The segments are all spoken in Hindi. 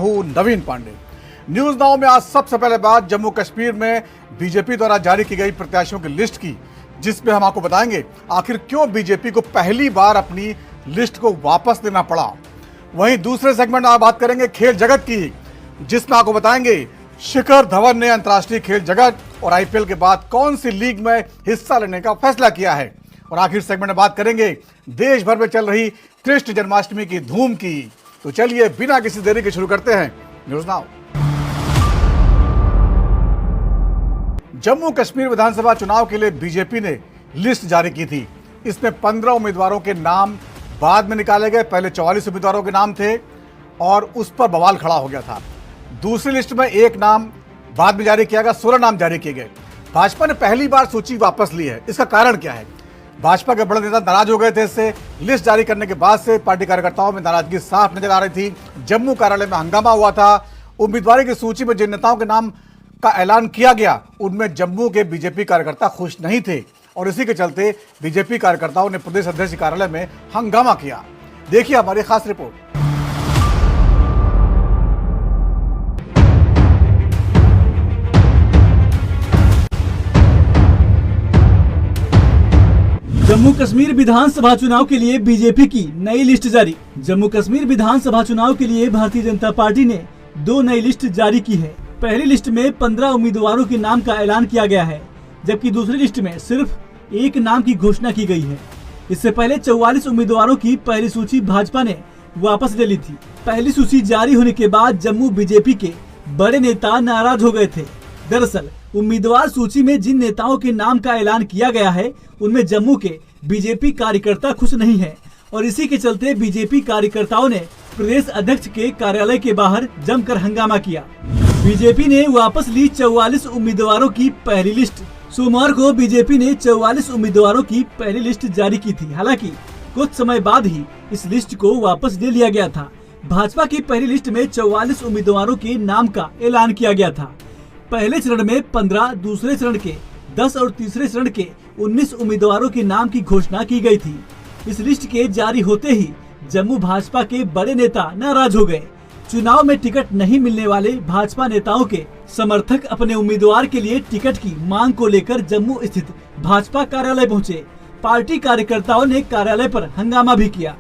हूं नवीन पांडे। न्यूज नाउ में आज सबसे पहले बात जम्मू कश्मीर में बीजेपी द्वारा जारी की गई प्रत्याशियों की लिस्ट की, जिसमें हम आपको बताएंगे आखिर क्यों बीजेपी को पहली बार अपनी लिस्ट को वापस लेना पड़ा। वहीं दूसरे सेगमेंट में आप बात करेंगे खेल जगत की, जिसमें आपको बताएंगे शिखर धवन ने अंतर्राष्ट्रीय खेल जगत और आईपीएल के बाद कौन सी लीग में हिस्सा लेने का फैसला किया है। और आखिर सेगमेंट में बात करेंगे देश भर में चल रही कृष्ण जन्माष्टमी की धूम की। तो चलिए बिना किसी देरी के शुरू करते हैं न्यूज नाउ। जम्मू कश्मीर विधानसभा चुनाव के लिए बीजेपी ने लिस्ट जारी की थी। इसमें 15 उम्मीदवारों के नाम बाद में निकाले गए। पहले 44 उम्मीदवारों के नाम थे और उस पर बवाल खड़ा हो गया था। दूसरी लिस्ट में एक नाम बाद में जारी किया गया, 16 नाम जारी किए गए। भाजपा ने पहली बार सूची वापस ली है। इसका कारण क्या है? भाजपा के बड़े नेता नाराज हो गए थे इससे। लिस्ट जारी करने के बाद से पार्टी कार्यकर्ताओं में नाराजगी साफ नजर आ रही थी। जम्मू कार्यालय में हंगामा हुआ था। उम्मीदवारी की सूची में जिन नेताओं के नाम का ऐलान किया गया उनमें जम्मू के बीजेपी कार्यकर्ता खुश नहीं थे और इसी के चलते बीजेपी कार्यकर्ताओं ने प्रदेश अध्यक्ष कार्यालय में हंगामा किया। देखिए हमारी खास रिपोर्ट। जम्मू कश्मीर विधानसभा चुनाव के लिए बीजेपी की नई लिस्ट जारी। जम्मू कश्मीर विधानसभा चुनाव के लिए भारतीय जनता पार्टी ने 2 नई लिस्ट जारी की है। पहली लिस्ट में 15 उम्मीदवारों के नाम का ऐलान किया गया है, जबकि दूसरी लिस्ट में सिर्फ एक नाम की घोषणा की गई है। इससे पहले 44 उम्मीदवारों की पहली सूची भाजपा ने वापस ले ली थी। पहली सूची जारी होने के बाद जम्मू बीजेपी के बड़े नेता नाराज हो गए थे। दरअसल उम्मीदवार सूची में जिन नेताओं के नाम का ऐलान किया गया है उनमें जम्मू के बीजेपी कार्यकर्ता खुश नहीं है और इसी के चलते बीजेपी कार्यकर्ताओं ने प्रदेश अध्यक्ष के कार्यालय के बाहर जमकर हंगामा किया। बीजेपी ने वापस ली 44 उम्मीदवारों की पहली लिस्ट। सोमवार को बीजेपी ने 44 उम्मीदवारों की पहली लिस्ट जारी की थी। हालांकि कुछ समय बाद ही इस लिस्ट को वापस ले लिया गया था। भाजपा की पहली लिस्ट में 44 उम्मीदवारों के नाम का ऐलान किया गया था। पहले चरण में 15, दूसरे चरण के 10 और तीसरे चरण के 19 उम्मीदवारों के नाम की घोषणा की गई थी। इस लिस्ट के जारी होते ही जम्मू भाजपा के बड़े नेता नाराज हो गए। चुनाव में टिकट नहीं मिलने वाले भाजपा नेताओं के समर्थक अपने उम्मीदवार के लिए टिकट की मांग को लेकर जम्मू स्थित भाजपा कार्यालय पहुंचे। पार्टी कार्यकर्ताओं ने कार्यालय पर हंगामा भी किया।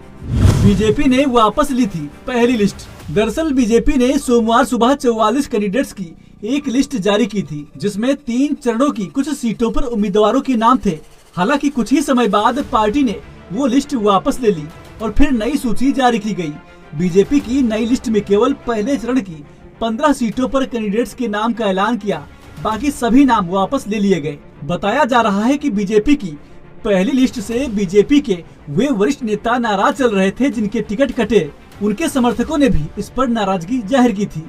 बीजेपी ने वापस ली थी पहली लिस्ट। दरअसल बीजेपी ने सोमवार सुबह 44 कैंडिडेट्स की एक लिस्ट जारी की थी, जिसमें 3 चरणों की कुछ सीटों पर उम्मीदवारों के नाम थे। हालांकि कुछ ही समय बाद पार्टी ने वो लिस्ट वापस ले ली और फिर नई सूची जारी की गई। बीजेपी की नई लिस्ट में केवल पहले चरण की 15 सीटों पर कैंडिडेट्स के नाम का ऐलान किया, बाकी सभी नाम वापस ले लिए गए। बताया जा रहा है कि बीजेपी की पहली लिस्ट से बीजेपी के वे वरिष्ठ नेता नाराज चल रहे थे जिनके टिकट कटे। उनके समर्थकों ने भी इस पर नाराजगी जाहिर की थी।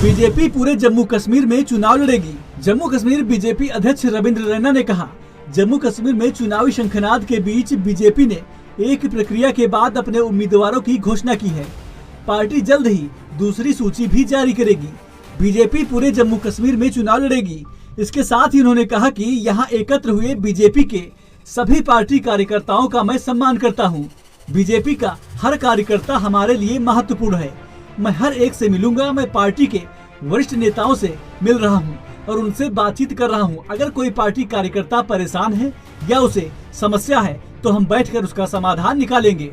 बीजेपी पूरे जम्मू कश्मीर में चुनाव लड़ेगी। जम्मू कश्मीर बीजेपी अध्यक्ष रविंद्र रैना ने कहा, जम्मू कश्मीर में चुनावी शंखनाद के बीच बीजेपी ने एक प्रक्रिया के बाद अपने उम्मीदवारों की घोषणा की है। पार्टी जल्द ही दूसरी सूची भी जारी करेगी। बीजेपी पूरे जम्मू कश्मीर में चुनाव लड़ेगी। इसके साथ ही उन्होंने कहा कि यहाँ एकत्र हुए बीजेपी के सभी पार्टी कार्यकर्ताओं का मैं सम्मान करता हूँ। बीजेपी का हर कार्यकर्ता हमारे लिए महत्वपूर्ण है। मैं हर एक से मिलूंगा। मैं पार्टी के वरिष्ठ नेताओं से मिल रहा हूं और उनसे बातचीत कर रहा हूं। अगर कोई पार्टी कार्यकर्ता परेशान है या उसे समस्या है तो हम बैठकर उसका समाधान निकालेंगे।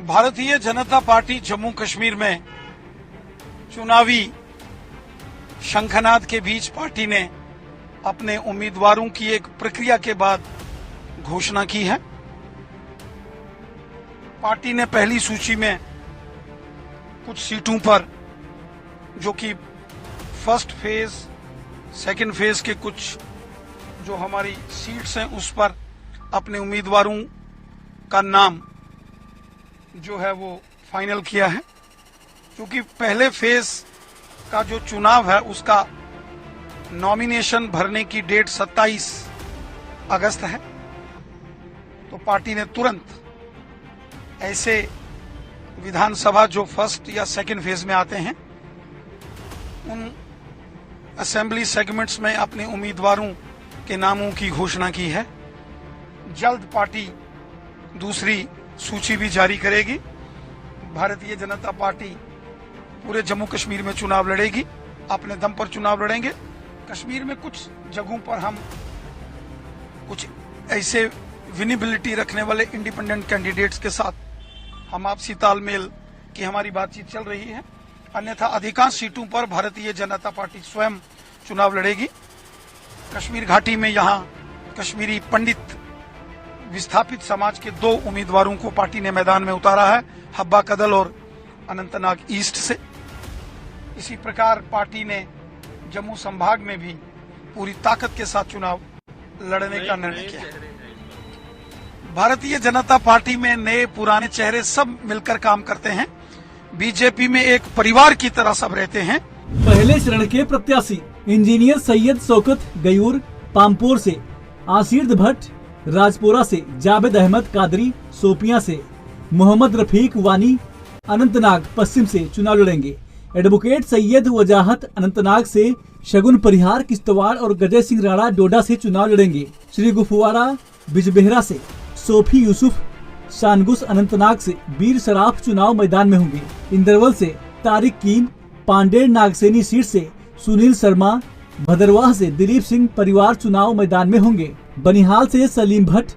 भारतीय जनता पार्टी जम्मू कश्मीर में चुनावी शंखनाद के बीच पार्टी ने अपने उम्मीदवारों की एक प्रक्रिया के बाद घोषणा की है। पार्टी ने पहली सूची में कुछ सीटों पर, जो कि फर्स्ट फेज, सेकंड फेज के कुछ जो हमारी सीट्स हैं उस पर अपने उम्मीदवारों का नाम जो है वो फाइनल किया है। क्योंकि पहले फेज का जो चुनाव है उसका नॉमिनेशन भरने की डेट 27 अगस्त है, तो पार्टी ने तुरंत ऐसे विधानसभा जो फर्स्ट या सेकंड फेज में आते हैं उन असेंबली सेगमेंट्स में अपने उम्मीदवारों के नामों की घोषणा की है। जल्द पार्टी दूसरी सूची भी जारी करेगी। भारतीय जनता पार्टी पूरे जम्मू कश्मीर में चुनाव लड़ेगी, अपने दम पर चुनाव लड़ेंगे। कश्मीर में कुछ जगहों पर हम कुछ ऐसे विनेबिलिटी रखने वाले इंडिपेंडेंट कैंडिडेट्स के साथ हम आपसी तालमेल की हमारी बातचीत चल रही है। अन्यथा अधिकांश सीटों पर भारतीय जनता पार्टी स्वयं चुनाव लड़ेगी। कश्मीर घाटी में यहाँ कश्मीरी पंडित विस्थापित समाज के 2 उम्मीदवारों को पार्टी ने मैदान में उतारा है, हब्बा कदल और अनंतनाग ईस्ट से। इसी प्रकार पार्टी ने जम्मू संभाग में भी पूरी ताकत के साथ चुनाव लड़ने का निर्णय किया। भारतीय जनता पार्टी में नए पुराने चेहरे सब मिलकर काम करते हैं। बीजेपी में एक परिवार की तरह सब रहते हैं। पहले चरण के प्रत्याशी इंजीनियर सैयद शौकत गयूर पामपोर से, आशीर्द भट्ट राजपुरा से, जावेद अहमद कादरी सोपिया से, मोहम्मद रफीक वानी अनंतनाग पश्चिम से चुनाव लड़ेंगे। एडवोकेट सैयद वजाहत अनंतनाग से, शगुन परिहार किश्तवाड़ और गजय सिंह राणा डोडा से चुनाव लड़ेंगे। श्री गुफवाड़ा बिजबेहरा से सोफी यूसुफ शानगुस अनंतनाग से, बीर शराफ चुनाव मैदान में होंगे। इंदरवल से तारिक कीम, पांडेर नागसेनी सीट से सुनील शर्मा, भदरवाह से दिलीप सिंह परिवार चुनाव मैदान में होंगे। बनिहाल से सलीम भट्ट,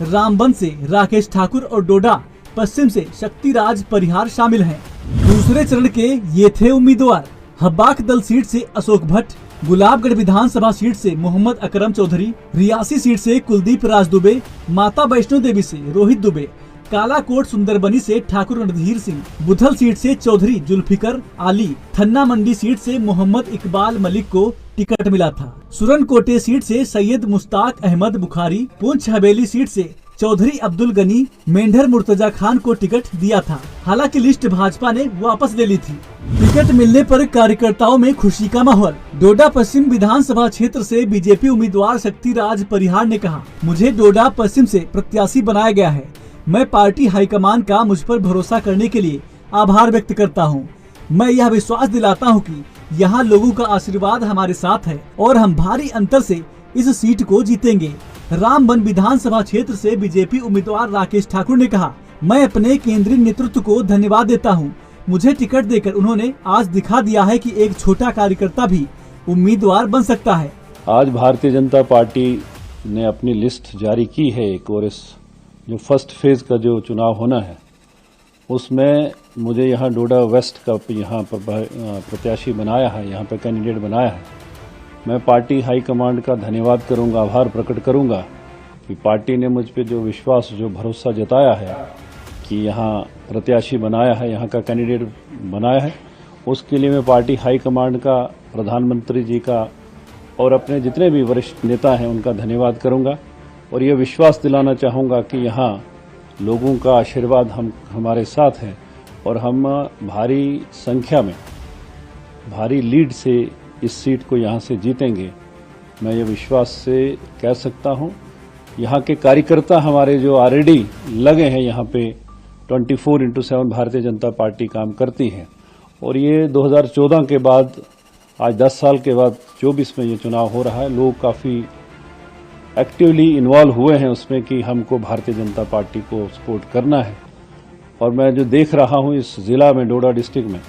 रामबन से राकेश ठाकुर और डोडा पश्चिम से शक्तिराज परिहार शामिल हैं। दूसरे चरण के ये थे उम्मीदवार। हब्बाक दल सीट से अशोक भट्ट, गुलाबगढ़ विधानसभा सीट से मोहम्मद अकरम चौधरी, रियासी सीट से कुलदीप राज दुबे, माता वैष्णो देवी से रोहित दुबे, कालाकोट सुंदरबनी से ठाकुर रणधीर सिंह, बुधल सीट से चौधरी जुल्फिकर आली, थन्ना मंडी सीट से मोहम्मद इकबाल मलिक को टिकट मिला था। सुरनकोटे सीट से सैयद मुश्ताक अहमद बुखारी, पुंछ हवेली सीट से चौधरी अब्दुल गनी, मेंढर मुर्तजा खान को टिकट दिया था। हालांकि लिस्ट भाजपा ने वापस ले ली थी। टिकट मिलने पर कार्यकर्ताओं में खुशी का माहौल। डोडा पश्चिम विधानसभा क्षेत्र से बीजेपी उम्मीदवार शक्तिराज परिहार ने कहा, मुझे डोडा पश्चिम से प्रत्याशी बनाया गया है। मैं पार्टी हाईकमान का मुझ पर भरोसा करने के लिए आभार व्यक्त करता हूँ। मैं यह विश्वास दिलाता हूँ कि यहाँ लोगों का आशीर्वाद हमारे साथ है और हम भारी अंतर से इस सीट को जीतेंगे। रामबन विधानसभा क्षेत्र से बीजेपी उम्मीदवार राकेश ठाकुर ने कहा, मैं अपने केंद्रीय नेतृत्व को धन्यवाद देता हूँ। मुझे टिकट देकर उन्होंने आज दिखा दिया है कि एक छोटा कार्यकर्ता भी उम्मीदवार बन सकता है। आज भारतीय जनता पार्टी ने अपनी लिस्ट जारी की है एक, और इस जो फर्स्ट फेज का जो चुनाव होना है उसमें मुझे यहाँ डोडा वेस्ट का यहाँ पर प्रत्याशी बनाया है, यहाँ पर कैंडिडेट बनाया है। मैं पार्टी हाईकमांड का धन्यवाद करूंगा, आभार प्रकट करूंगा कि पार्टी ने मुझ पे जो विश्वास, जो भरोसा जताया है कि यहाँ प्रत्याशी बनाया है, यहाँ का कैंडिडेट बनाया है, उसके लिए मैं पार्टी हाईकमांड का, प्रधानमंत्री जी का और अपने जितने भी वरिष्ठ नेता हैं उनका धन्यवाद करूंगा और ये विश्वास दिलाना चाहूँगा कि यहाँ लोगों का आशीर्वाद हमारे साथ है और हम भारी संख्या में, भारी लीड से इस सीट को यहाँ से जीतेंगे। मैं ये विश्वास से कह सकता हूँ। यहाँ के कार्यकर्ता हमारे जो ऑलरेडी लगे हैं यहाँ पे 24/7 भारतीय जनता पार्टी काम करती है और ये 2014 के बाद आज 10 साल के बाद 24 में ये चुनाव हो रहा है। लोग काफ़ी एक्टिवली इन्वॉल्व हुए हैं उसमें कि हमको भारतीय जनता पार्टी को सपोर्ट करना है और मैं जो देख रहा हूँ इस जिला में, डोडा डिस्ट्रिक्ट में,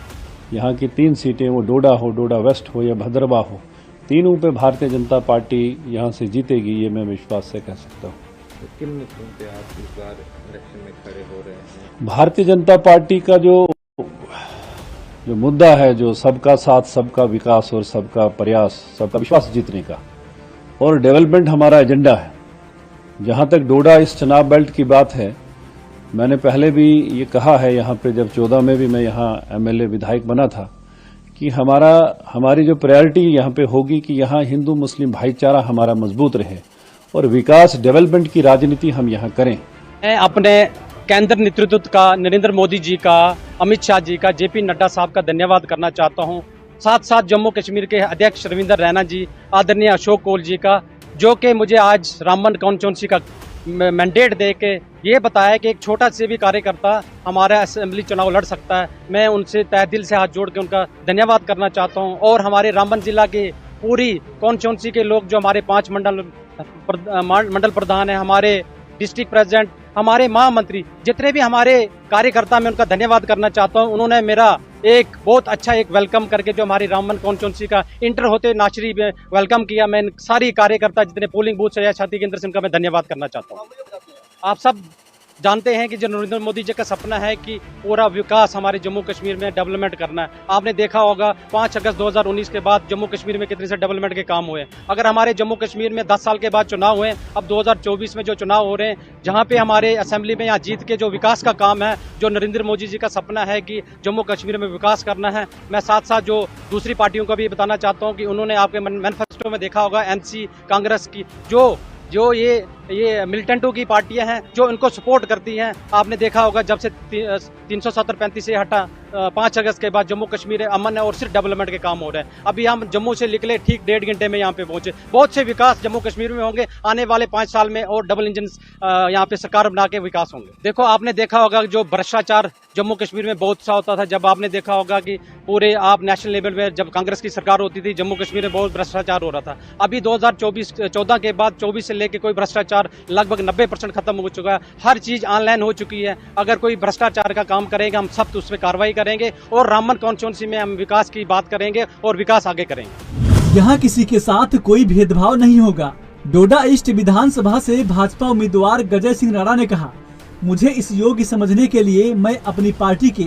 यहाँ की 3 सीटें, वो डोडा हो, डोडा वेस्ट हो या भद्रवाह हो, तीनों पे भारतीय जनता पार्टी यहाँ से जीतेगी, ये मैं विश्वास से कह सकता हूँ। तो किन मुद्दों पे आप इस बार इलेक्शन में खड़े हो रहे हैं? भारतीय जनता पार्टी का जो मुद्दा है, जो सबका साथ, सबका विकास और सबका प्रयास, सबका विश्वास जीतने का और डेवलपमेंट हमारा एजेंडा है। जहाँ तक डोडा इस चुनाव बेल्ट की बात है, मैंने पहले भी ये कहा है यहाँ पे, जब 14 में भी मैं यहाँ एमएलए विधायक बना था, कि हमारी जो प्रायोरिटी यहाँ पे होगी कि यहाँ हिंदू मुस्लिम भाईचारा हमारा मजबूत रहे और विकास डेवलपमेंट की राजनीति हम यहाँ करें। मैं अपने केंद्र नेतृत्व का, नरेंद्र मोदी जी का, अमित शाह जी का, जेपी नड्डा साहब का धन्यवाद करना चाहता हूँ। साथ साथ जम्मू कश्मीर के अध्यक्ष रविंद्र रैना जी, आदरणीय अशोक कोल जी का, जो कि मुझे आज रामबन कॉन्स्टिट्यूंसी का मैंडेट दे के ये बताया कि एक छोटा से भी कार्यकर्ता हमारा असेंबली चुनाव लड़ सकता है। मैं उनसे तहे दिल से हाथ जोड़ के उनका धन्यवाद करना चाहता हूं और हमारे रामबन जिला के पूरी कॉन्स्टिट्यूंसी के लोग, जो हमारे 5 मंडल प्रधान हैं, हमारे डिस्ट्रिक्ट प्रेसिडेंट हमारे महामंत्री जितने भी हमारे कार्यकर्ता, मैं उनका धन्यवाद करना चाहता हूं। उन्होंने मेरा एक बहुत अच्छा एक वेलकम करके जो हमारी रामबन कॉन्स्टिट्यूंसी का इंटर होते नाचरी में वेलकम किया। मैं सारी कार्यकर्ता जितने पोलिंग बूथ से या छाती केंद्र से उनका मैं धन्यवाद करना चाहता हूँ। आप सब जानते हैं कि जो नरेंद्र मोदी जी का सपना है कि पूरा विकास हमारे जम्मू कश्मीर में डेवलपमेंट करना है। आपने देखा होगा 5 अगस्त 2019 के बाद जम्मू कश्मीर में कितने से डेवलपमेंट के काम हुए। अगर हमारे जम्मू कश्मीर में 10 साल के बाद चुनाव हुए, अब 2024 में जो चुनाव हो रहे हैं, जहां पे हमारे असेंबली में यहाँ जीत के जो विकास का काम है, जो नरेंद्र मोदी जी का सपना है कि जम्मू कश्मीर में विकास करना है। मैं साथ साथ जो दूसरी पार्टियों को भी बताना चाहता हूँ कि उन्होंने आपके मैनिफेस्टो में देखा होगा एनसी कांग्रेस की जो ये मिलिटेंटों की पार्टियां हैं जो इनको सपोर्ट करती हैं। आपने देखा होगा जब से 370-35 से हटा 5 अगस्त के बाद जम्मू कश्मीर अमन है और सिर्फ डेवलपमेंट के काम हो रहे हैं। अभी हम जम्मू से निकले ठीक 1.5 घंटे में यहाँ पे पहुंचे। बहुत से विकास जम्मू कश्मीर में होंगे आने वाले 5 साल में और डबल इंजन यहाँ पे सरकार बना के विकास होंगे। देखो आपने देखा होगा जो भ्रष्टाचार जम्मू कश्मीर में बहुत सा होता था। जब आपने देखा होगा कि पूरे आप नेशनल लेवल में जब कांग्रेस की सरकार होती थी, जम्मू कश्मीर में बहुत भ्रष्टाचार हो रहा था। अभी 2014 के बाद 24 से लेके कोई भ्रष्टाचार लगभग 90% खत्म हो चुका है। हर चीज ऑनलाइन हो चुकी है। अगर कोई भ्रष्टाचार का काम करेगा हम सख्त उस पर कार्रवाई करेंगे और रामबन कॉन्स्टिट्यूंसी में हम विकास की बात करेंगे और विकास आगे करेंगे। यहाँ किसी के साथ कोई भेदभाव नहीं होगा। डोडा ईस्ट विधानसभा से भाजपा उम्मीदवार गजय सिंह राणा ने कहा, मुझे इस योग्य समझने के लिए मैं अपनी पार्टी के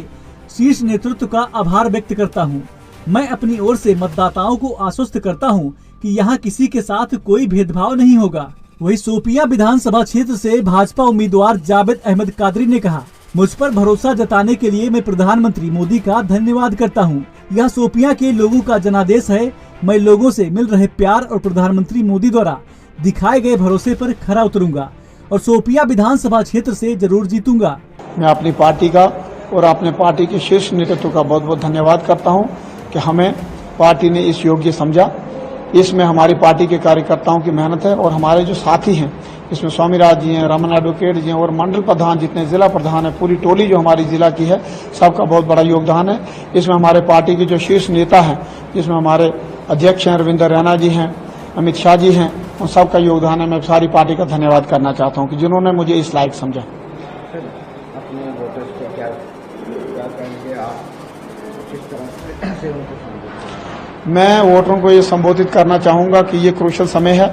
शीर्ष नेतृत्व का आभार व्यक्त करता हूँ। मैं अपनी ओर से मतदाताओं को आश्वस्त करता हूँ कि यहाँ किसी के साथ कोई भेदभाव नहीं होगा। वहीं शोपियां विधानसभा क्षेत्र से भाजपा उम्मीदवार जावेद अहमद कादरी ने कहा, मुझ पर भरोसा जताने के लिए मैं प्रधानमंत्री मोदी का धन्यवाद करता हूं। यह शोपियां के लोगों का जनादेश है। मैं लोगों से मिल रहे प्यार और प्रधानमंत्री मोदी द्वारा दिखाए गए भरोसे पर खरा उतरूंगा और शोपियां विधानसभा क्षेत्र से जरूर जीतूंगा। मैं अपनी पार्टी का और अपने पार्टी के शीर्ष नेतृत्व का बहुत बहुत धन्यवाद करता हूं कि हमें पार्टी ने इस योग्य समझा। इसमें हमारी पार्टी के कार्यकर्ताओं की मेहनत है और हमारे जो साथी हैं, इसमें स्वामीराज जी हैं, रमन एडवोकेट जी हैं और मंडल प्रधान जितने जिला प्रधान है, पूरी टोली जो हमारी जिला की है, सबका बहुत बड़ा योगदान है। इसमें हमारे पार्टी के जो शीर्ष नेता हैं, जिसमें हमारे अध्यक्ष हैं रविंदर रैना जी हैं, अमित शाह जी हैं, उन सबका योगदान है। मैं सारी पार्टी का धन्यवाद करना चाहता हूँ कि जिन्होंने मुझे इस लायक समझा। अपने वोटर्स को क्या कहेंगे आप, किस तरह से उनको मैं वोटरों को ये संबोधित करना चाहूंगा कि ये क्रूशल समय है।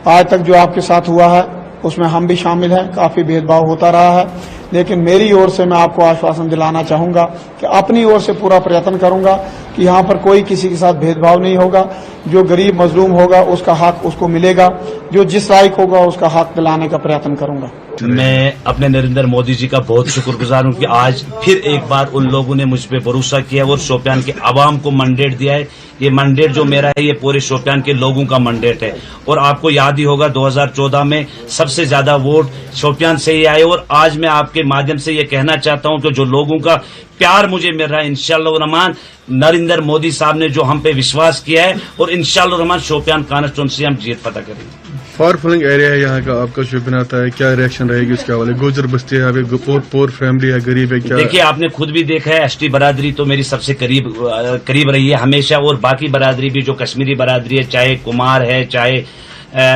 आज तक जो आपके साथ हुआ है उसमें हम भी शामिल हैं। काफी भेदभाव होता रहा है, लेकिन मेरी ओर से मैं आपको आश्वासन दिलाना चाहूंगा कि अपनी ओर से पूरा प्रयत्न करूंगा कि यहाँ पर कोई किसी के साथ भेदभाव नहीं होगा। जो गरीब मजलूम होगा उसका हक उसको मिलेगा, जो जिस लायक होगा उसका हक दिलाने का प्रयत्न करूंगा। मैं अपने नरेंद्र मोदी जी का बहुत शुक्रगुजार हूं कि आज फिर एक बार उन लोगों ने मुझ पे भरोसा किया और शोपियान के आवाम को मैंडेट दिया है। ये मैंडेट जो मेरा है ये पूरे शोपियान के लोगों का मैंडेट है। और आपको याद ही होगा 2014 में सबसे ज्यादा वोट शोपियान से ही आए। और आज मैं आपके माध्यम से ये कहना चाहता हूं कि जो लोगों का प्यार मुझे मिल रहा है, इंशाअल्लाह रहमान नरेंद्र मोदी साहब ने जो हम पे विश्वास किया है और इंशाअल्लाह रहमान शोपियान कॉन्स्टिट्यूंसी हम जीत पता करेंगे। फार फ्लंग एरिया है यहाँ का, आपका शोपियान आता है, क्या रिएक्शन रहेगी उसके हवाले? गुजर बस्ती है, अभी पोर फैमिली है, गरीब है, क्या? देखिए आपने खुद भी देखा है, एसटी बरादरी तो मेरी सबसे करीब रही है हमेशा। और बाकी बरादरी भी जो कश्मीरी बरादरी है, चाहे कुमार है, चाहे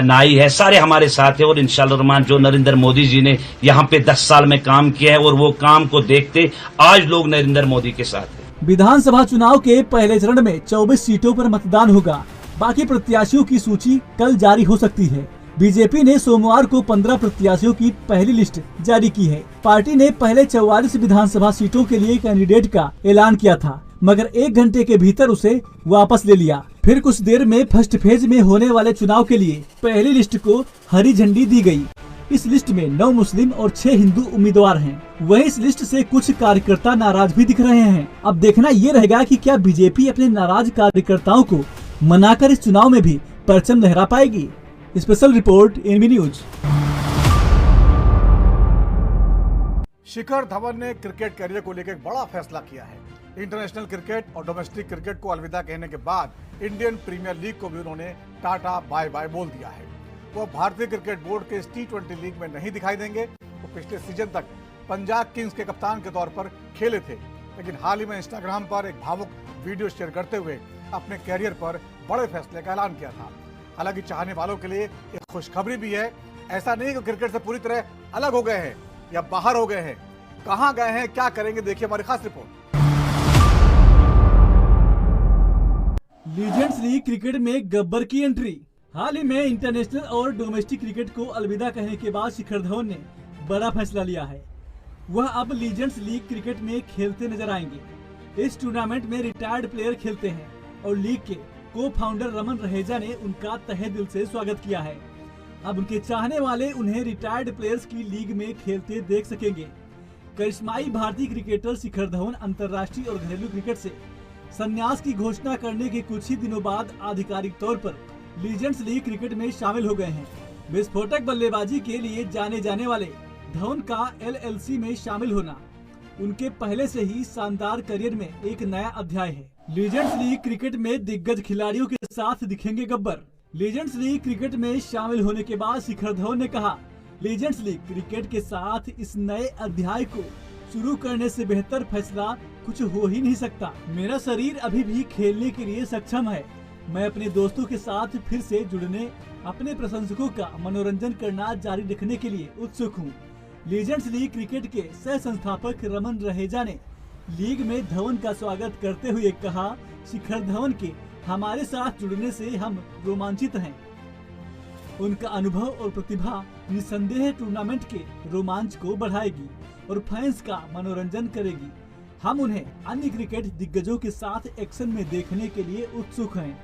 नाई है, सारे हमारे साथ है। और इंशाअल्लाह रहमान जो नरेंद्र मोदी जी ने यहाँ पे 10 साल में काम किया है और वो काम को देखते आज लोग नरेंद्र मोदी के साथ है। विधानसभा चुनाव के पहले चरण में 24 सीटों पर मतदान होगा। बाकी प्रत्याशियों की सूची कल जारी हो सकती है। बीजेपी ने सोमवार को 15 प्रत्याशियों की पहली लिस्ट जारी की है। पार्टी ने पहले 44 विधानसभा सीटों के लिए कैंडिडेट का ऐलान किया था, मगर 1 घंटे के भीतर उसे वापस ले लिया। फिर कुछ देर में फर्स्ट फेज में होने वाले चुनाव के लिए पहली लिस्ट को हरी झंडी दी गई। इस लिस्ट में 9 मुस्लिम और 6 हिंदू उम्मीदवार हैं। वहीं इस लिस्ट से कुछ कार्यकर्ता नाराज भी दिख रहे हैं। अब देखना ये रहेगा कि क्या बीजेपी अपने नाराज कार्यकर्ताओं को मनाकर इस चुनाव में भी परचम लहरा पाएगी। Special report NB news. Shikhar Dhawan ने क्रिकेट करियर को लेकर एक बड़ा फैसला किया है। इंटरनेशनल क्रिकेट और डोमेस्टिक क्रिकेट को अलविदा कहने के बाद इंडियन प्रीमियर लीग को भी उन्होंने टाटा बाय बाय बोल दिया है। वो भारतीय क्रिकेट बोर्ड के इस T20 लीग में नहीं दिखाई देंगे। वो पिछले सीजन तक पंजाब किंग्स के कप्तान के तौर पर खेले थे, लेकिन हाल ही में इंस्टाग्राम पर एक भावुक वीडियो शेयर करते हुए अपने कैरियर पर बड़े फैसले का ऐलान किया था। हालांकि चाहने वालों के लिए एक खुशखबरी भी है। ऐसा नहीं कि क्रिकेट से पूरी तरह अलग हो गए हैं, या बाहर हो गए हैं? कहां गए हैं, क्या करेंगे, देखिए हमारी खास रिपोर्ट। लीजेंड्स लीग क्रिकेट में गब्बर की एंट्री। हाल ही में इंटरनेशनल और डोमेस्टिक क्रिकेट को अलविदा कहने के बाद शिखर धवन ने बड़ा फैसला लिया है। वह अब लीजेंड्स लीग क्रिकेट में खेलते नजर आएंगे। इस टूर्नामेंट में रिटायर्ड प्लेयर खेलते हैं और लीग के को फाउंडर रमन रहेजा ने उनका तहे दिल से स्वागत किया है। अब उनके चाहने वाले उन्हें रिटायर्ड प्लेयर्स की लीग में खेलते देख सकेंगे। करिश्माई भारतीय क्रिकेटर शिखर धवन अंतर्राष्ट्रीय और घरेलू क्रिकेट से संन्यास की घोषणा करने के कुछ ही दिनों बाद आधिकारिक तौर पर लीजेंड्स लीग क्रिकेट में शामिल हो गए हैं। विस्फोटक बल्लेबाजी के लिए जाने जाने वाले धवन का LLC में शामिल होना उनके पहले से ही शानदार करियर में एक नया अध्याय है। लीजेंड्स लीग क्रिकेट में दिग्गज खिलाड़ियों के साथ दिखेंगे गब्बर। लीजेंड्स लीग क्रिकेट में शामिल होने के बाद शिखर धवन ने कहा, लीजेंड्स लीग क्रिकेट के साथ इस नए अध्याय को शुरू करने से बेहतर फैसला कुछ हो ही नहीं सकता। मेरा शरीर अभी भी खेलने के लिए सक्षम है। मैं अपने दोस्तों के साथ फिर से जुड़ने, अपने प्रशंसकों का मनोरंजन करना जारी रखने के लिए उत्सुक हूँ। लीजेंड्स लीग क्रिकेट के सह संस्थापक रमन रहेजा ने लीग में धवन का स्वागत करते हुए कहा, शिखर धवन के हमारे साथ जुड़ने से हम रोमांचित हैं। उनका अनुभव और प्रतिभा निस्संदेह टूर्नामेंट के रोमांच को बढ़ाएगी और फैंस का मनोरंजन करेगी। हम उन्हें अन्य क्रिकेट दिग्गजों के साथ एक्शन में देखने के लिए उत्सुक हैं।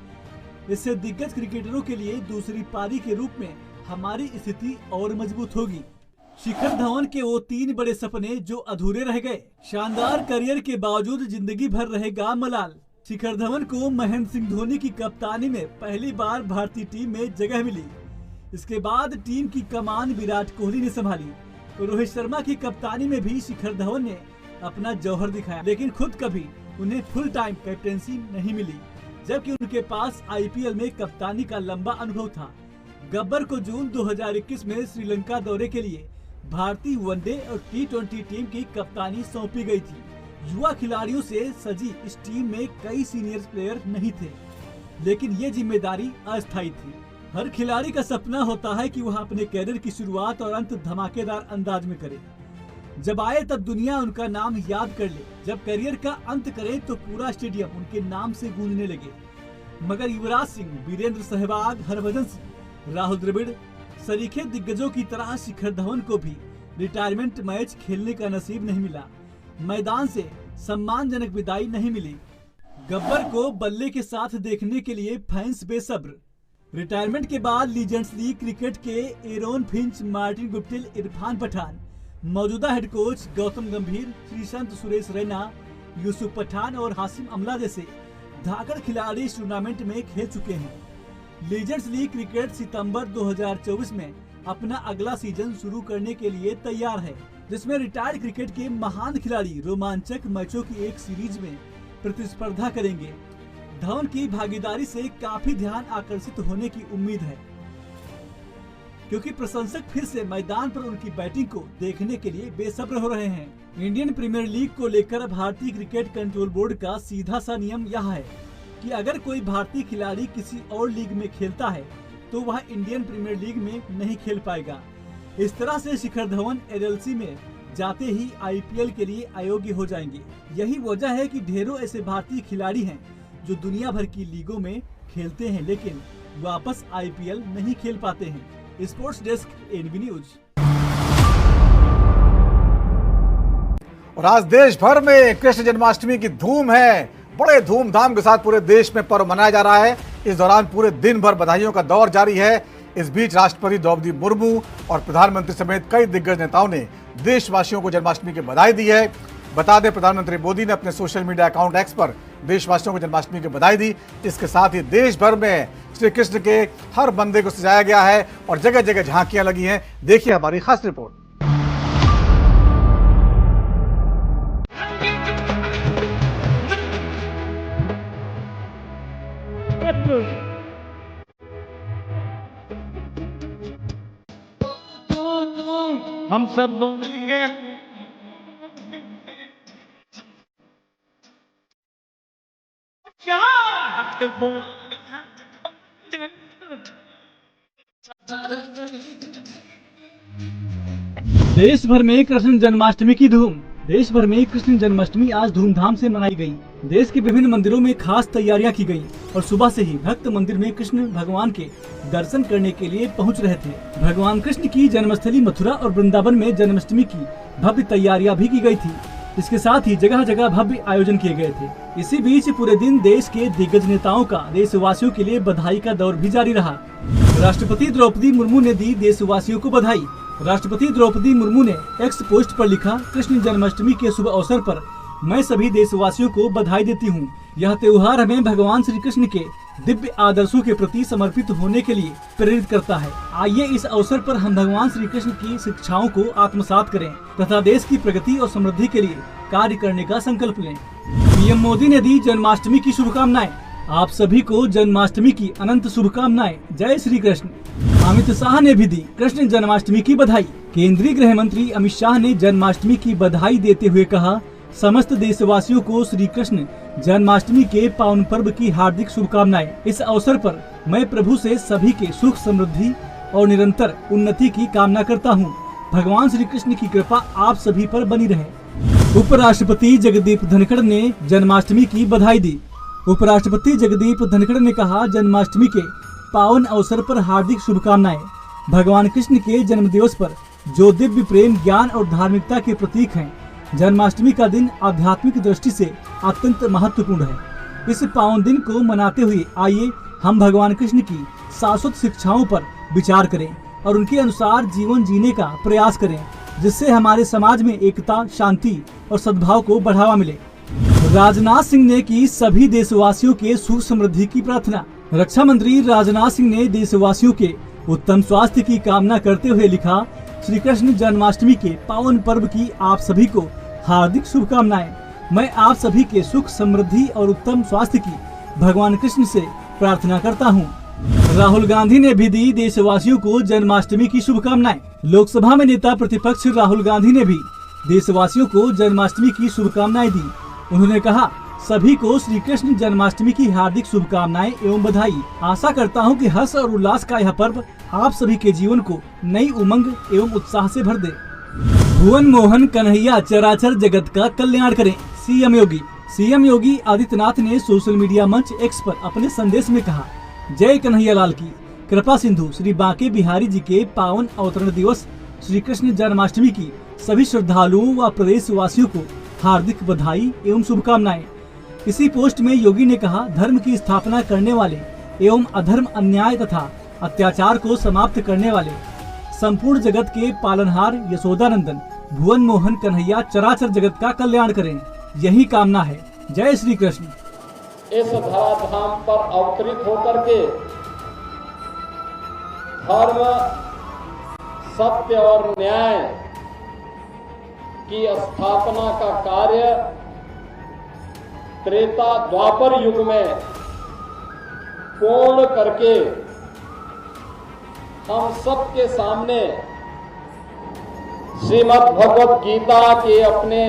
इससे दिग्गज क्रिकेटरों के लिए दूसरी पारी के रूप में हमारी स्थिति और मजबूत होगी। शिखर धवन के वो 3 बड़े सपने जो अधूरे रह गए। शानदार करियर के बावजूद जिंदगी भर रहेगा मलाल। शिखर धवन को महेंद्र सिंह धोनी की कप्तानी में पहली बार भारतीय टीम में जगह मिली। इसके बाद टीम की कमान विराट कोहली ने संभाली। रोहित शर्मा की कप्तानी में भी शिखर धवन ने अपना जौहर दिखाया, लेकिन खुद कभी उन्हें फुल टाइम कैप्टेंसी नहीं मिली, जबकि उनके पास IPL में कप्तानी का लंबा अनुभव था। गब्बर को जून 2021 में श्रीलंका दौरे के लिए भारतीय वनडे और T20 टीम की कप्तानी सौंपी गई थी। युवा खिलाड़ियों से सजी इस टीम में कई सीनियर प्लेयर नहीं थे, लेकिन ये जिम्मेदारी अस्थायी थी। हर खिलाड़ी का सपना होता है कि वह अपने कैरियर की शुरुआत और अंत धमाकेदार अंदाज में करे। जब आए तब दुनिया उनका नाम याद कर ले, जब करियर का अंत करे तो पूरा स्टेडियम उनके नाम से गूंजने लगे। मगर युवराज सिंह, वीरेंद्र सहवाग, हरभजन सिंह, राहुल द्रविड़ सरीखे दिग्गजों की तरह शिखर धवन को भी रिटायरमेंट मैच खेलने का नसीब नहीं मिला। मैदान से सम्मानजनक विदाई नहीं मिली। गब्बर को बल्ले के साथ देखने के लिए फैंस बेसब्र। रिटायरमेंट के बाद लीजेंड्स लीग क्रिकेट के Aaron Finch, Martin Guptill, Irfan Pathan, मौजूदा हेड कोच गौतम गंभीर, श्रीसंत सुरेश रैना, यूसुफ पठान और हासिम अमला जैसे धाकड़ खिलाड़ी इस टूर्नामेंट में खेल चुके हैं। लीजेंड्स लीग क्रिकेट सितंबर 2024 में अपना अगला सीजन शुरू करने के लिए तैयार है, जिसमें रिटायर्ड क्रिकेट के महान खिलाड़ी रोमांचक मैचों की एक सीरीज में प्रतिस्पर्धा करेंगे। धवन की भागीदारी से काफी ध्यान आकर्षित होने की उम्मीद है, क्योंकि प्रशंसक फिर से मैदान पर उनकी बैटिंग को देखने के लिए बेसब्र हो रहे हैं। इंडियन प्रीमियर लीग को लेकर भारतीय क्रिकेट कंट्रोल बोर्ड का सीधा सा नियम यह है कि अगर कोई भारतीय खिलाड़ी किसी और लीग में खेलता है तो वह इंडियन प्रीमियर लीग में नहीं खेल पाएगा। इस तरह से शिखर धवन LLC में जाते ही IPL के लिए अयोग्य हो जाएंगे। यही वजह है कि ढेरों ऐसे भारतीय खिलाड़ी हैं जो दुनिया भर की लीगों में खेलते हैं, लेकिन वापस IPL नहीं खेल पाते हैं। Sports desk, NB news. और आज देश भर में कृष्ण जन्माष्टमी की धूम है। बड़े धूमधाम के साथ पूरे देश में पर्व मनाया जा रहा है। इस दौरान पूरे दिन भर बधाइयों का दौर जारी है। इस बीच राष्ट्रपति द्रौपदी मुर्मू और प्रधानमंत्री समेत कई दिग्गज नेताओं ने देशवासियों को जन्माष्टमी की बधाई दी है। बता दें, प्रधानमंत्री मोदी ने अपने सोशल मीडिया अकाउंट X पर देशवासियों को जन्माष्टमी की बधाई दी। इसके साथ ही देश भर में श्री कृष्ण के हर बंदे को सजाया गया है और जगह जगह झांकियां लगी हैं। देखिए हमारी खास रिपोर्ट। हम सब देश भर में कृष्ण जन्माष्टमी की धूम। देश भर में कृष्ण जन्माष्टमी आज धूमधाम से मनाई गई। देश के विभिन्न मंदिरों में खास तैयारियां की गयी और सुबह से ही भक्त मंदिर में कृष्ण भगवान के दर्शन करने के लिए पहुंच रहे थे। भगवान कृष्ण की जन्मस्थली मथुरा और वृंदावन में जन्माष्टमी की भव्य तैयारियां भी की गई थी। इसके साथ ही जगह जगह भव्य आयोजन किए गए थे। इसी बीच पूरे दिन देश के दिग्गज नेताओं का देशवासियों के लिए बधाई का दौर भी जारी रहा। राष्ट्रपति द्रौपदी मुर्मू ने दी देशवासियों को बधाई। राष्ट्रपति द्रौपदी मुर्मू ने एक्स पोस्ट पर लिखा, कृष्ण जन्माष्टमी के शुभ अवसर पर मैं सभी देशवासियों को बधाई देती हूँ। यह त्योहार हमें भगवान श्री कृष्ण के दिव्य आदर्शों के प्रति समर्पित होने के लिए प्रेरित करता है। आइए इस अवसर पर हम भगवान श्री कृष्ण की शिक्षाओं को आत्मसात करें तथा देश की प्रगति और समृद्धि के लिए कार्य करने का संकल्प लें। पीएम मोदी ने दी जन्माष्टमी की शुभकामनाएं। आप सभी को जन्माष्टमी की अनंत शुभकामनाएं। जय श्री कृष्ण। अमित शाह ने भी दी कृष्ण जन्माष्टमी की बधाई। केंद्रीय गृह मंत्री अमित शाह ने जन्माष्टमी की बधाई देते हुए कहा, समस्त देशवासियों को श्री कृष्ण जन्माष्टमी के पावन पर्व की हार्दिक शुभकामनाएं। इस अवसर पर मैं प्रभु से सभी के सुख समृद्धि और निरंतर उन्नति की कामना करता हूं। भगवान श्री कृष्ण की कृपा आप सभी पर बनी रहे। उपराष्ट्रपति जगदीप धनखड़ ने जन्माष्टमी की बधाई दी। उपराष्ट्रपति जगदीप धनखड़ ने कहा, जन्माष्टमी के पावन अवसर पर हार्दिक शुभकामनाएं। भगवान कृष्ण के जन्म दिवस पर जो दिव्य प्रेम, ज्ञान और धार्मिकता के प्रतीक हैं, जन्माष्टमी का दिन आध्यात्मिक दृष्टि से अत्यंत महत्वपूर्ण है। इस पावन दिन को मनाते हुए आइए हम भगवान कृष्ण की शाश्वत शिक्षाओं पर विचार करें और उनके अनुसार जीवन जीने का प्रयास करें, जिससे हमारे समाज में एकता, शांति और सद्भाव को बढ़ावा मिले। राजनाथ सिंह ने की सभी देशवासियों के सुख समृद्धि की प्रार्थना। रक्षा मंत्री राजनाथ सिंह ने देशवासियों के उत्तम स्वास्थ्य की कामना करते हुए लिखा, श्री कृष्ण जन्माष्टमी के पावन पर्व की आप सभी को हार्दिक शुभकामनाएं। मैं आप सभी के सुख समृद्धि और उत्तम स्वास्थ्य की भगवान कृष्ण से प्रार्थना करता हूं। राहुल गांधी ने भी दी देशवासियों को जन्माष्टमी की शुभकामनाएं। लोकसभा में नेता प्रतिपक्ष राहुल गांधी ने भी देशवासियों को जन्माष्टमी की शुभकामनाएं दी। उन्होंने कहा, सभी को श्री कृष्ण जन्माष्टमी की हार्दिक शुभकामनाएं एवं बधाई। आशा करता हूं कि हर्ष और उल्लास का यह पर्व आप सभी के जीवन को नई उमंग एवं उत्साह से भर दे। भुवन मोहन कन्हैया चराचर जगत का कल्याण करें। सीएम योगी आदित्यनाथ ने सोशल मीडिया मंच एक्स पर अपने संदेश में कहा, जय कन्हैया लाल की। कृपा सिंधु श्री बांके बिहारी जी के पावन अवतरण दिवस श्री कृष्ण जन्माष्टमी की सभी श्रद्धालुओं व प्रदेश वासियों को हार्दिक बधाई एवं शुभकामनाएं। इसी पोस्ट में योगी ने कहा, धर्म की स्थापना करने वाले एवं अधर्म, अन्याय तथा अत्याचार को समाप्त करने वाले संपूर्ण जगत के पालनहार यशोदानंदन भुवन मोहन कन्हैया चराचर जगत का कल्याण करें, यही कामना है। जय श्री कृष्ण। इस धराधाम पर अवतरित होकर के धर्म, सत्य और न्याय की स्थापना का कार्य त्रेता द्वापर युग में पूर्ण करके हम सबके सामने श्रीमद् भगवत गीता के अपने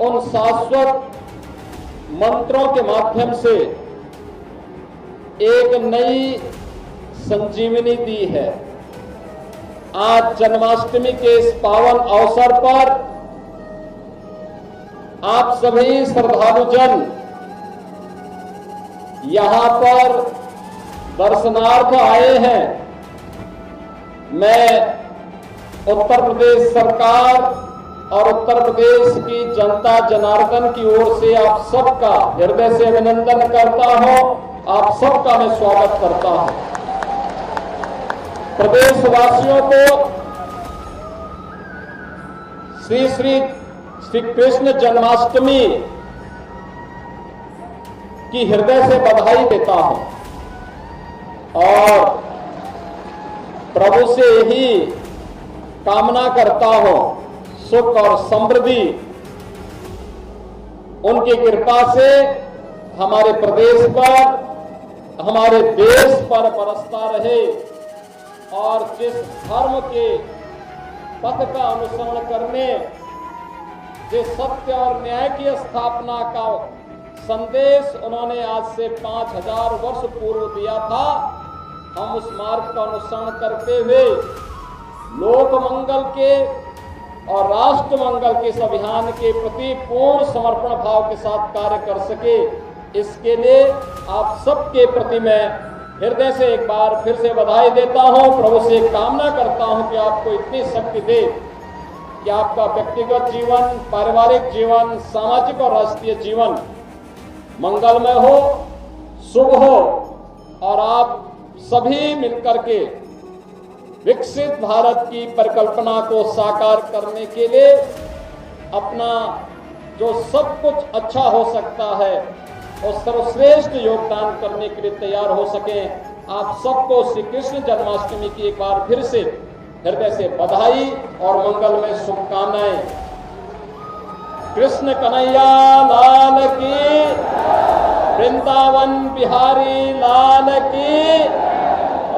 उन शाश्वत मंत्रों के माध्यम से एक नई संजीवनी दी है। आज जन्माष्टमी के इस पावन अवसर पर आप सभी श्रद्धालुजन यहां पर दर्शनार्थ आए हैं। मैं उत्तर प्रदेश सरकार और उत्तर प्रदेश की जनता जनार्दन की ओर से आप सबका हृदय से अभिनंदन करता हूं। आप सबका मैं स्वागत करता हूं। प्रदेशवासियों को श्री कृष्ण जन्माष्टमी की हृदय से बधाई देता हूं और प्रभु से यही कामना करता हूं, सुख और समृद्धि उनकी कृपा से हमारे प्रदेश पर, हमारे देश पर बरसता रहे और जिस धर्म के पथ का अनुसरण करने, जिस सत्य और न्याय की स्थापना का संदेश उन्होंने आज से 5000 वर्ष पूर्व दिया था, हम उस मार्ग का अनुसरण करते हुए लोक मंगल के और राष्ट्र मंगल के इस अभियान के प्रति पूर्ण समर्पण भाव के साथ कार्य कर सके, इसके लिए आप सबके प्रति मैं हृदय से एक बार फिर से बधाई देता हूं। प्रभु से कामना करता हूं कि आपको इतनी शक्ति दे कि आपका व्यक्तिगत जीवन, पारिवारिक जीवन, सामाजिक और राष्ट्रीय जीवन मंगलमय हो, शुभ हो और आप सभी मिलकर के विकसित भारत की परिकल्पना को साकार करने के लिए अपना जो सब कुछ अच्छा हो सकता है और सर्वश्रेष्ठ योगदान करने के लिए तैयार हो सके। आप सबको श्री कृष्ण जन्माष्टमी की एक बार फिर से हृदय से बधाई और मंगलमय शुभकामनाएं। कृष्ण कन्हैया लाल की, वृंदावन बिहारी लाल की,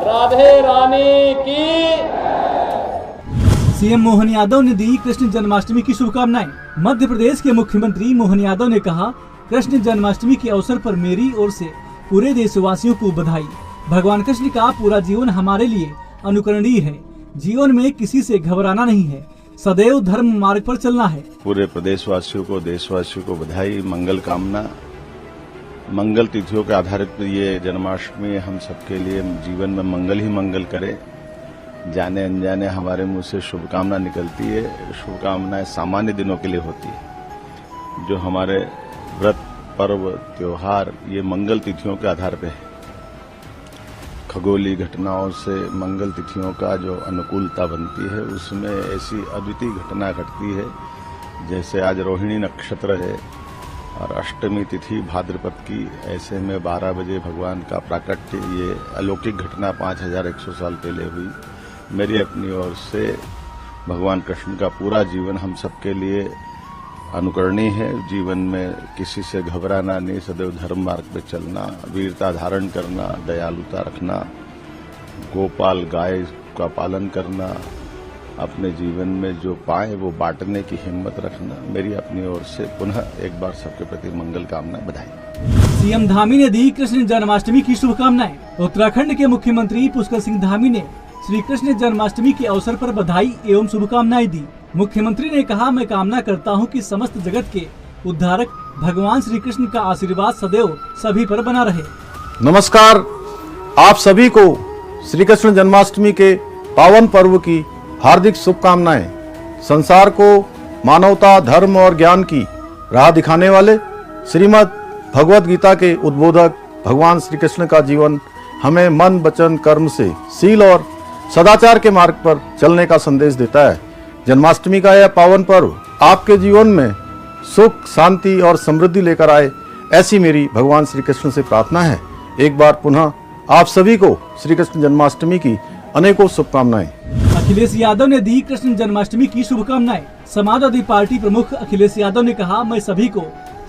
राधे रानी की। सीएम मोहन यादव ने दी कृष्ण जन्माष्टमी की शुभकामनाएं। मध्य प्रदेश के मुख्यमंत्री मोहन यादव ने कहा, कृष्ण जन्माष्टमी के अवसर पर मेरी ओर से पूरे देशवासियों को बधाई। भगवान कृष्ण का पूरा जीवन हमारे लिए अनुकरणीय है। जीवन में किसी से घबराना नहीं है, सदैव धर्म मार्ग पर चलना है। पूरे प्रदेशवासियों को, देशवासियों को बधाई, मंगल कामना। मंगल तिथियों के आधारित ये जन्माष्टमी हम सबके लिए जीवन में मंगल ही मंगल करे। जाने अनजाने हमारे मुंह से शुभकामना निकलती है। शुभकामनाएं सामान्य दिनों के लिए होती है। जो हमारे व्रत, पर्व, त्योहार ये मंगल तिथियों के आधार पे है। खगोलीय घटनाओं से मंगल तिथियों का जो अनुकूलता बनती है, उसमें ऐसी अद्वितीय घटना घटती है। जैसे आज रोहिणी नक्षत्र है और अष्टमी तिथि भाद्रपद की, ऐसे में 12 बजे भगवान का प्राकट्य, ये अलौकिक घटना 5100 साल पहले हुई। मेरी अपनी ओर से भगवान कृष्ण का पूरा जीवन हम सबके लिए अनुकरणीय है। जीवन में किसी से घबराना नहीं, सदैव धर्म मार्ग पे चलना, वीरता धारण करना, दयालुता रखना, गोपाल गाय का पालन करना, अपने जीवन में जो पाए वो बांटने की हिम्मत रखना। मेरी अपनी ओर से पुनः एक बार सबके प्रति मंगल कामना, बधाई। सीएम धामी ने दी कृष्ण जन्माष्टमी की शुभकामनाएं। उत्तराखंड के मुख्यमंत्री पुष्कर सिंह धामी ने श्री कृष्ण जन्माष्टमी के अवसर पर बधाई एवं शुभकामनाएं दी। मुख्यमंत्री ने कहा, मैं कामना करता हूं कि समस्त जगत के उद्धारक भगवान श्री कृष्ण का आशीर्वाद सदैव सभी पर बना रहे। नमस्कार, आप सभी को श्री कृष्ण जन्माष्टमी के पावन पर्व की हार्दिक शुभकामनाएं। संसार को मानवता, धर्म और ज्ञान की राह दिखाने वाले श्रीमद् भगवद गीता के उद्बोधक भगवान श्री कृष्ण का जीवन हमें मन, वचन, कर्म से शील और सदाचार के मार्ग पर चलने का संदेश देता है। जन्माष्टमी का यह पावन पर्व आपके जीवन में सुख, शांति और समृद्धि लेकर आए, ऐसी मेरी भगवान श्री कृष्ण से प्रार्थना है। एक बार पुनः आप सभी को श्री कृष्ण जन्माष्टमी की अनेकों शुभकामनाएं। अखिलेश यादव ने दी कृष्ण जन्माष्टमी की शुभकामनाएं। समाजवादी पार्टी प्रमुख अखिलेश यादव ने कहा, मैं सभी को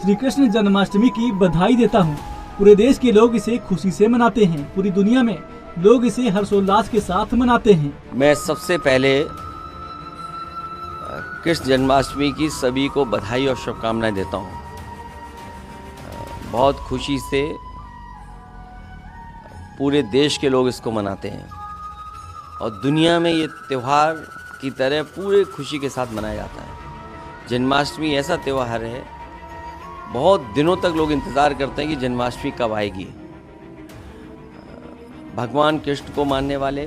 श्री कृष्ण जन्माष्टमी की बधाई देता हूं। पूरे देश के लोग इसे खुशी से मनाते हैं। पूरी दुनिया में लोग इसे हर्षोल्लास के साथ मनाते हैं। मैं सबसे पहले कृष्ण जन्माष्टमी की सभी को बधाई और शुभकामनाएं देता हूं। बहुत खुशी से पूरे देश के लोग इसको मनाते हैं और दुनिया में ये त्यौहार की तरह पूरे खुशी के साथ मनाया जाता है। जन्माष्टमी ऐसा त्यौहार है, बहुत दिनों तक लोग इंतज़ार करते हैं कि जन्माष्टमी कब आएगी। भगवान कृष्ण को मानने वाले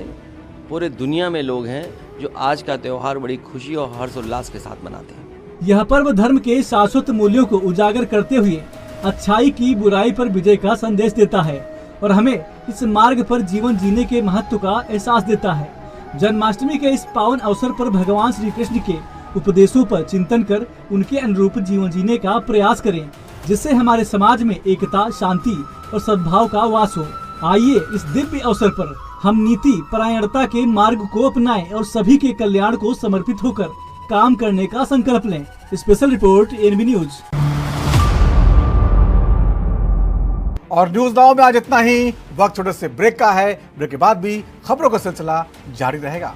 पूरे दुनिया में लोग हैं जो आज का त्यौहार बड़ी खुशी और हर्षोल्लास के साथ मनाते हैं। यह पर्व धर्म के शाश्वत मूल्यों को उजागर करते हुए अच्छाई की बुराई पर विजय का संदेश देता है और हमें इस मार्ग पर जीवन जीने के महत्व का एहसास देता है। जन्माष्टमी के इस पावन अवसर पर भगवान श्री कृष्ण के उपदेशों पर चिंतन कर उनके अनुरूप जीवन जीने का प्रयास करें, जिससे हमारे समाज में एकता, शांति और सद्भाव का वास हो। आइए इस दिव्य अवसर पर हम नीति परायणता के मार्ग को अपनाएं और सभी के कल्याण को समर्पित होकर काम करने का संकल्प लें। Special report NB news. और न्यूज नाउ में आज इतना ही। वक्त छोटे से ब्रेक का है। ब्रेक के बाद भी खबरों का सिलसिला जारी रहेगा।